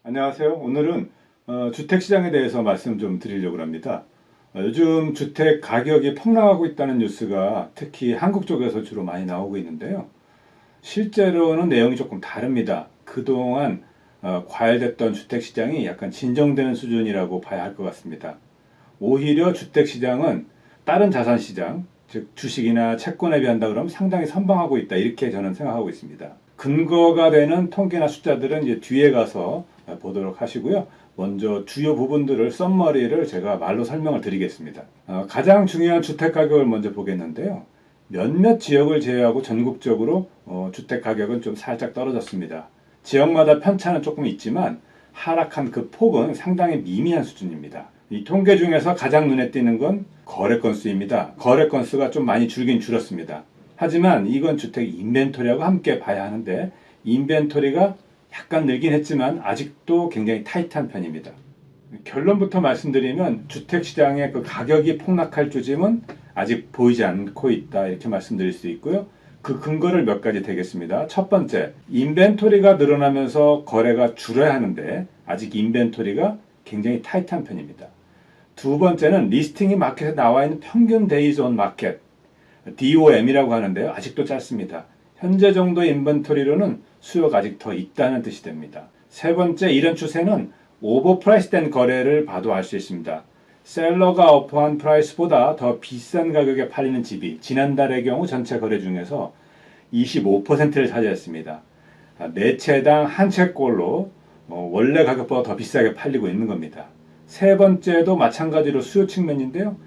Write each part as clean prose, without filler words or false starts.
안녕하세요. 오늘은 주택시장에 대해서 말씀 좀 드리려고 합니다. 요즘 주택 가격이 폭락하고 있다는 뉴스가 특히 한국 쪽에서 주로 많이 나오고 있는데요. 실제로는 내용이 조금 다릅니다. 그동안 과열됐던 주택시장이 약간 진정되는 수준이라고 봐야 할 것 같습니다. 오히려 주택시장은 다른 자산시장, 즉 주식이나 채권에 비한다 그러면 상당히 선방하고 있다. 이렇게 저는 생각하고 있습니다. 근거가 되는 통계나 숫자들은 이제 뒤에 가서 보도록 하시고요. 먼저 주요 부분들을 썸머리를 제가 말로 설명을 드리겠습니다. 가장 중요한 주택 가격을 먼저 보겠는데요. 몇몇 지역을 제외하고 전국적으로 주택 가격은 좀 살짝 떨어졌습니다. 지역마다 편차는 조금 있지만 하락한 그 폭은 상당히 미미한 수준입니다. 이 통계 중에서 가장 눈에 띄는 건 거래 건수입니다. 거래 건수가 좀 많이 줄긴 줄었습니다. 하지만 이건 주택 인벤토리하고 함께 봐야 하는데 인벤토리가 약간 늘긴 했지만 아직도 굉장히 타이트한 편입니다. 결론부터 말씀드리면 주택시장의 그 가격이 폭락할 조짐은 아직 보이지 않고 있다 이렇게 말씀드릴 수 있고요. 그 근거를 몇 가지 되겠습니다. 첫 번째, 인벤토리가 늘어나면서 거래가 줄어야 하는데 아직 인벤토리가 굉장히 타이트한 편입니다. 두 번째는 리스팅이 마켓에 나와 있는 평균 데이즈 온 마켓 DOM이라고 하는데요. 아직도 짧습니다. 현재 정도 인벤토리로는 수요가 아직 더 있다는 뜻이 됩니다. 세 번째, 이런 추세는 오버프라이스 된 거래를 봐도 알 수 있습니다. 셀러가 오퍼한 프라이스보다 더 비싼 가격에 팔리는 집이 지난달의 경우 전체 거래 중에서 25%를 차지했습니다. 네 채당 한 채꼴로 원래 가격보다 더 비싸게 팔리고 있는 겁니다. 세 번째도 마찬가지로 수요 측면인데요.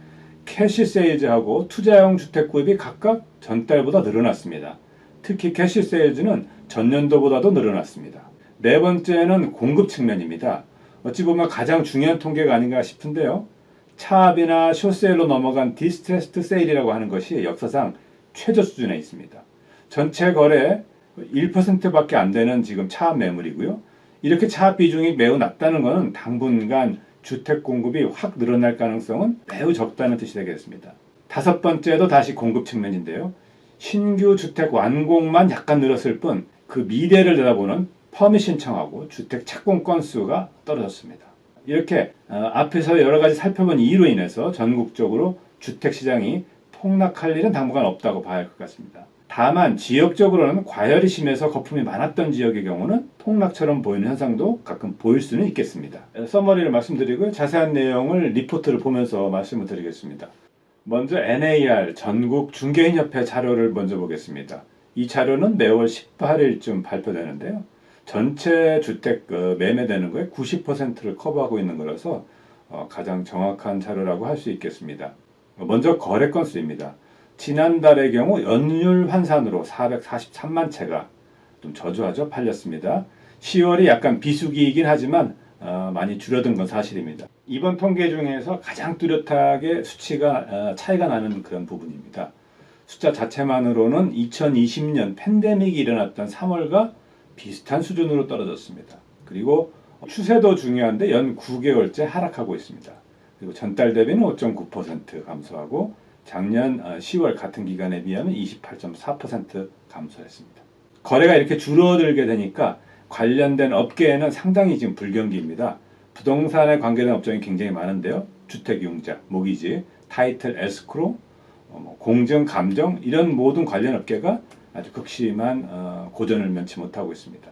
캐시 세일즈하고 투자용 주택 구입이 각각 전달보다 늘어났습니다. 특히 캐시 세일즈는 전년도보다도 늘어났습니다. 네 번째는 공급 측면입니다. 어찌 보면 가장 중요한 통계가 아닌가 싶은데요. 차압이나 숏세일로 넘어간 디스트레스트 세일이라고 하는 것이 역사상 최저 수준에 있습니다. 전체 거래 1%밖에 안 되는 지금 차압 매물이고요. 이렇게 차압 비중이 매우 낮다는 것은 당분간 주택 공급이 확 늘어날 가능성은 매우 적다는 뜻이 되겠습니다. 다섯 번째도 다시 공급 측면인데요. 신규 주택 완공만 약간 늘었을 뿐 그 미래를 내다보는 퍼밋 신청하고 주택 착공 건수가 떨어졌습니다. 이렇게 앞에서 여러 가지 살펴본 이유로 인해서 전국적으로 주택 시장이 폭락할 일은 당분간 없다고 봐야 할 것 같습니다. 다만 지역적으로는 과열이 심해서 거품이 많았던 지역의 경우는 폭락처럼 보이는 현상도 가끔 보일 수는 있겠습니다. 서머리를 말씀드리고 자세한 내용을 리포트를 보면서 말씀을 드리겠습니다. 먼저 NAR 전국 중개인협회 자료를 먼저 보겠습니다. 이 자료는 매월 18일쯤 발표되는데요. 전체 주택 매매되는 거에 90%를 커버하고 있는 거라서 가장 정확한 자료라고 할 수 있겠습니다. 먼저 거래 건수입니다. 지난달의 경우 연율 환산으로 443만 채가 좀 저조하죠. 팔렸습니다. 10월이 약간 비수기이긴 하지만 많이 줄어든 건 사실입니다. 이번 통계 중에서 가장 뚜렷하게 수치가 차이가 나는 그런 부분입니다. 숫자 자체만으로는 2020년 팬데믹이 일어났던 3월과 비슷한 수준으로 떨어졌습니다. 그리고 추세도 중요한데 연 9개월째 하락하고 있습니다. 그리고 전달 대비는 5.9% 감소하고 작년 10월 같은 기간에 비하면 28.4% 감소했습니다. 거래가 이렇게 줄어들게 되니까 관련된 업계에는 상당히 지금 불경기입니다. 부동산에 관계된 업종이 굉장히 많은데요. 주택융자, 모기지, 타이틀, 에스크로, 공정, 감정 이런 모든 관련 업계가 아주 극심한 고전을 면치 못하고 있습니다.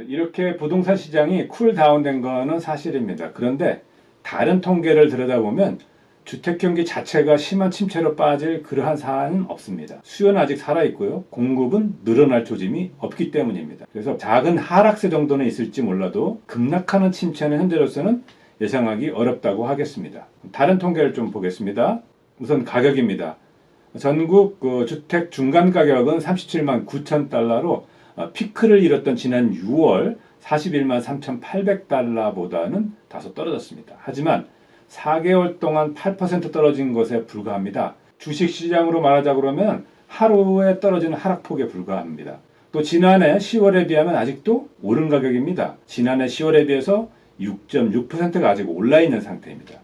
이렇게 부동산 시장이 쿨다운된 거는 사실입니다. 그런데 다른 통계를 들여다보면 주택 경기 자체가 심한 침체로 빠질 그러한 사안은 없습니다. 수요는 아직 살아있고요. 공급은 늘어날 조짐이 없기 때문입니다. 그래서 작은 하락세 정도는 있을지 몰라도 급락하는 침체는 현재로서는 예상하기 어렵다고 하겠습니다. 다른 통계를 좀 보겠습니다. 우선 가격입니다. 전국 주택 중간 가격은 37만 9천 달러로 피크를 이뤘던 지난 6월 41만 3,800달러보다는 다소 떨어졌습니다. 하지만 4개월 동안 8% 떨어진 것에 불과합니다. 주식시장으로 말하자 그러면 하루에 떨어지는 하락폭에 불과합니다. 또 지난해 10월에 비하면 아직도 오른 가격입니다. 지난해 10월에 비해서 6.6%가 아직 올라있는 상태입니다.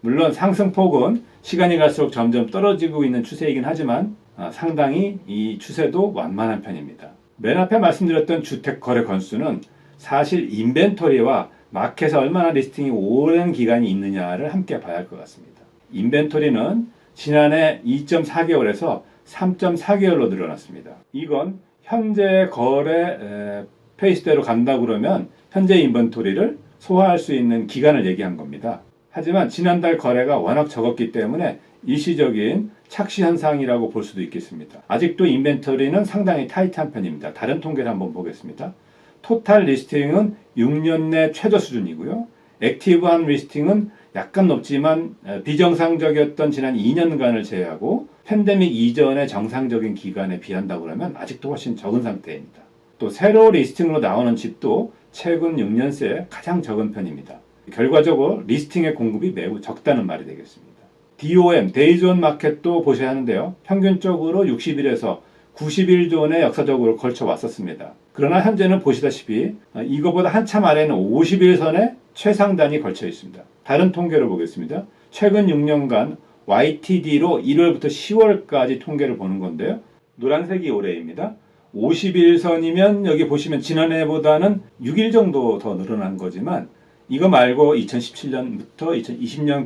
물론 상승폭은 시간이 갈수록 점점 떨어지고 있는 추세이긴 하지만 상당히 이 추세도 완만한 편입니다. 맨 앞에 말씀드렸던 주택 거래 건수는 사실 인벤토리와 마켓에 얼마나 리스팅이 오랜 기간이 있느냐를 함께 봐야 할 것 같습니다. 인벤토리는 지난해 2.4개월에서 3.4개월로 늘어났습니다. 이건 현재 거래 페이스대로 간다 그러면 현재 인벤토리를 소화할 수 있는 기간을 얘기한 겁니다. 하지만 지난달 거래가 워낙 적었기 때문에 일시적인 착시 현상이라고 볼 수도 있겠습니다. 아직도 인벤토리는 상당히 타이트한 편입니다. 다른 통계를 한번 보겠습니다. 토탈 리스팅은 6년 내 최저 수준이고요. 액티브한 리스팅은 약간 높지만 비정상적이었던 지난 2년간을 제외하고 팬데믹 이전의 정상적인 기간에 비한다고 그러면 아직도 훨씬 적은 상태입니다. 또 새로 리스팅으로 나오는 집도 최근 6년 새 가장 적은 편입니다. 결과적으로 리스팅의 공급이 매우 적다는 말이 되겠습니다. DOM, 데이즈 온 마켓도 보셔야 하는데요. 평균적으로 60일에서 90일 존에 역사적으로 걸쳐 왔었습니다. 그러나 현재는 보시다시피 이거보다 한참 아래는 50일 선에 최상단이 걸쳐 있습니다. 다른 통계를 보겠습니다. 최근 6년간 YTD로 1월부터 10월까지 통계를 보는 건데요. 노란색이 올해입니다. 50일 선이면 여기 보시면 지난해보다는 6일 정도 더 늘어난 거지만 이거 말고 2017년부터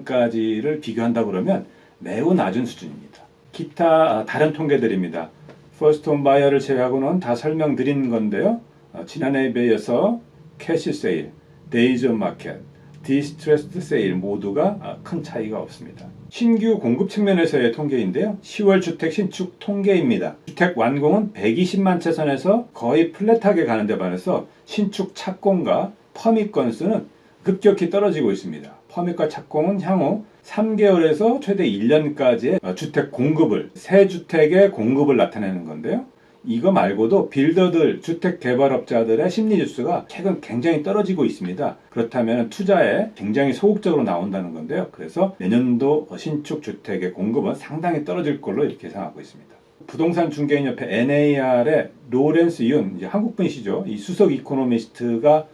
2020년까지를 비교한다 그러면 매우 낮은 수준입니다. 기타 다른 통계들입니다. 퍼스트 홈 바이어를 제외하고는 다 설명드린 건데요. 지난해에 비해서 캐시 세일, 데이즈 온 마켓, 디스트레스드 세일 모두가 큰 차이가 없습니다. 신규 공급 측면에서의 통계인데요. 10월 주택 신축 통계입니다. 주택 완공은 120만 채 선에서 거의 플랫하게 가는 데 반해서 신축 착공과 퍼밋 건수는 급격히 떨어지고 있습니다. 퍼밋과 착공은 향후 3개월에서 최대 1년까지의 주택 공급을, 새 주택의 공급을 나타내는 건데요. 이거 말고도 빌더들, 주택 개발업자들의 심리 지수가 최근 굉장히 떨어지고 있습니다. 그렇다면 투자에 굉장히 소극적으로 나온다는 건데요. 그래서 내년도 신축 주택의 공급은 상당히 떨어질 걸로 이렇게 예상하고 있습니다. 부동산 중개인협회 NAR의 로렌스 윤, 이제 한국분이시죠. 이 수석 이코노미스트가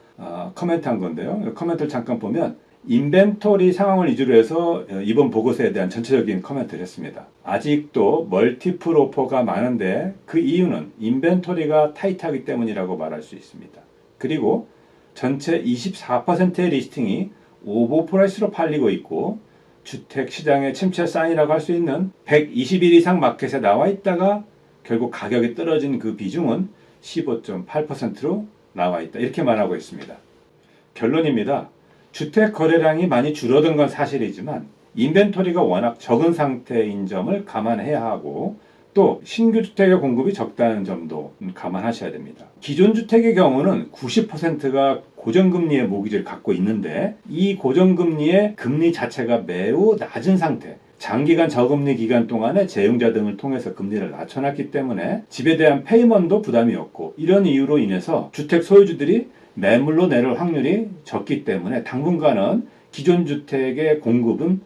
커멘트한 건데요. 커멘트를 잠깐 보면 인벤토리 상황을 위주로 해서 이번 보고서에 대한 전체적인 커멘트를 했습니다. 아직도 멀티플 오퍼가 많은데 그 이유는 인벤토리가 타이트하기 때문이라고 말할 수 있습니다. 그리고 전체 24%의 리스팅이 오버 프라이스로 팔리고 있고 주택 시장의 침체 사인이라고 할 수 있는 120일 이상 마켓에 나와 있다가 결국 가격이 떨어진 그 비중은 15.8%로 나와 있다. 이렇게 말하고 있습니다. 결론입니다. 주택 거래량이 많이 줄어든 건 사실이지만 인벤토리가 워낙 적은 상태인 점을 감안해야 하고 또 신규 주택의 공급이 적다는 점도 감안하셔야 됩니다. 기존 주택의 경우는 90%가 고정금리의 모기지를 갖고 있는데 이 고정금리의 금리 자체가 매우 낮은 상태, 장기간 저금리 기간 동안에 재융자 등을 통해서 금리를 낮춰놨기 때문에 집에 대한 페이먼도 부담이 없고 이런 이유로 인해서 주택 소유주들이 매물로 내놓을 확률이 적기 때문에 당분간은 기존 주택의 공급은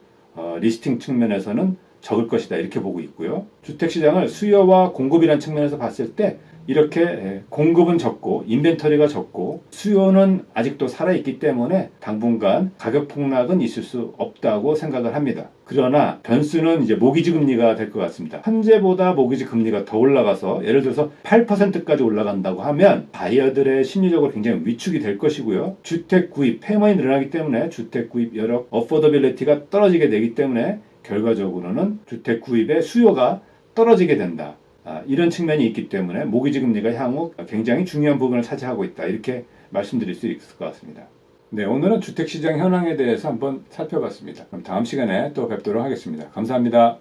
리스팅 측면에서는 적을 것이다 이렇게 보고 있고요. 주택시장을 수요와 공급이라는 측면에서 봤을 때 이렇게 공급은 적고 인벤토리가 적고 수요는 아직도 살아있기 때문에 당분간 가격 폭락은 있을 수 없다고 생각을 합니다. 그러나 변수는 이제 모기지 금리가 될 것 같습니다. 현재보다 모기지 금리가 더 올라가서 예를 들어서 8%까지 올라간다고 하면 바이어들의 심리적으로 굉장히 위축이 될 것이고요. 주택 구입, 페이먼이 늘어나기 때문에 주택 구입 여력, 어포더빌리티가 떨어지게 되기 때문에 결과적으로는 주택 구입의 수요가 떨어지게 된다. 이런 측면이 있기 때문에 모기지 금리가 향후 굉장히 중요한 부분을 차지하고 있다. 이렇게 말씀드릴 수 있을 것 같습니다. 네, 오늘은 주택시장 현황에 대해서 한번 살펴봤습니다. 그럼 다음 시간에 또 뵙도록 하겠습니다. 감사합니다.